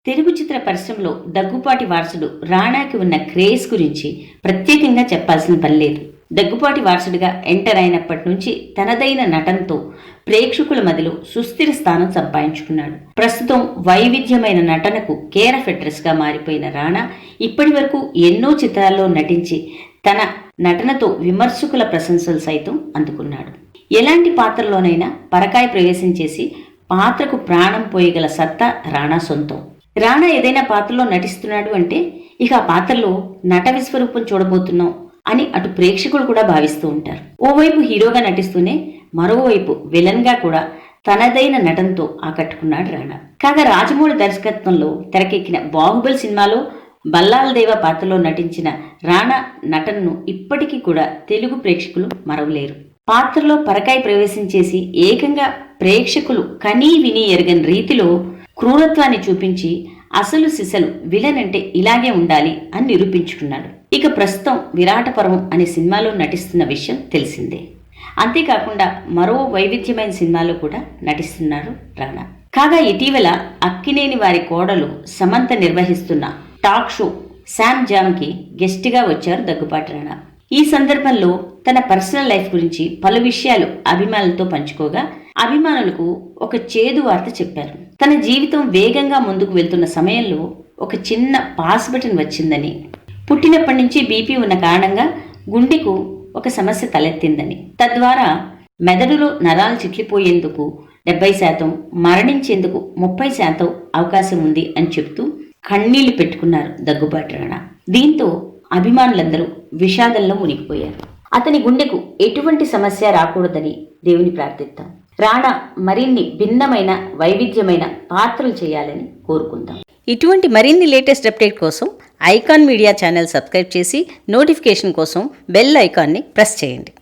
తెలుగు చిత్ర పరిశ్రమలో దగ్గుపాటి వారసుడు రాణాకి ఉన్న క్రేజ్ గురించి ప్రత్యేకంగా చెప్పాల్సిన పని లేదు. దగ్గుపాటి వారసుడిగా ఎంటర్ అయినప్పటి నుంచి తనదైన నటనతో ప్రేక్షకుల మదిలో సుస్థిర స్థానం సంపాదించుకున్నాడు. ప్రస్తుతం వైవిధ్యమైన నటనకు కేర్ ఆఫ్ అడ్రస్ గా మారిపోయిన రాణా ఇప్పటి వరకు ఎన్నో చిత్రాల్లో నటించి తన నటనతో విమర్శకుల ప్రశంసలు సైతం అందుకున్నాడు. ఎలాంటి పాత్రలోనైనా పరకాయ ప్రవేశం చేసి పాత్రకు ప్రాణం పోయగల సత్తా రాణా సొంతం. రాణా ఏదైనా పాత్రలో నటిస్తున్నాడు అంటే ఇక ఆ పాత్రలో నట విశ్వరూపం చూడబోతున్నాం అని అటు ప్రేక్షకులు కూడా భావిస్తూ ఉంటారు. ఓవైపు హీరోగా నటిస్తూనే మరోవైపు విలన్ గా కూడా తనదైన నటనతో ఆకట్టుకున్నాడు రాణా. కాగా రాజమౌళి దర్శకత్వంలో తెరకెక్కిన బాహుబలి సినిమాలో బల్లాల దేవ పాత్రలో నటించిన రాణా నటనను ఇప్పటికీ కూడా తెలుగు ప్రేక్షకులు మరవలేరు. పాత్రలో పరకాయ ప్రవేశం చేసి ఏకంగా ప్రేక్షకులు కనీ విని ఎరగని రీతిలో క్రూరత్వాన్ని చూపించి అసలు సిసలు విలన్ అంటే ఇలాగే ఉండాలి అని నిరూపించుకున్నాడు. ఇక ప్రస్తుతం విరాట పర్వం అనే సినిమాలో నటిస్తున్న విషయం తెలిసిందే. అంతేకాకుండా మరో వైవిధ్యమైన సినిమాలో కూడా నటిస్తున్నారు రాణా. కాగా ఇటీవల అక్కినేని వారి కోడలు సమంత నిర్వహిస్తున్న టాక్ షో శామ్ జామ్కి గెస్ట్గా వచ్చారు దగ్గుపాటి రాణా. ఈ సందర్భంలో తన పర్సనల్ లైఫ్ గురించి పలు విషయాలు అభిమానులతో పంచుకోగా అభిమానులకు ఒక చేదు వార్త చెప్పారు. తన జీవితం వేగంగా ముందుకు వెళ్తున్న సమయంలో ఒక చిన్న పాస్ బటన్ వచ్చిందని, పుట్టినప్పటి నుంచి బీపీ ఉన్న కారణంగా గుండెకు ఒక సమస్య తలెత్తిందని, తద్వారా మెదడులో నరాలు చిట్లిపోయేందుకు 70%, మరణించేందుకు 30% అవకాశం ఉంది అని చెప్తూ కన్నీళ్లు పెట్టుకున్నారు దగ్గుబాటి రాణా. దీంతో అభిమానులందరూ విషాదంలో మునిగిపోయారు. అతని గుండెకు ఎటువంటి సమస్య రాకూడదని దేవుని ప్రార్థిద్దాం. రాణా మరిన్ని భిన్నమైన వైవిధ్యమైన పాత్రలు చేయాలని కోరుకుందాం. ఇటువంటి మరిన్ని లేటెస్ట్ అప్డేట్ కోసం ఐకాన్ మీడియా ఛానల్ సబ్స్క్రైబ్ చేసి నోటిఫికేషన్ కోసం బెల్ ఐకాన్ని ప్రెస్ చేయండి.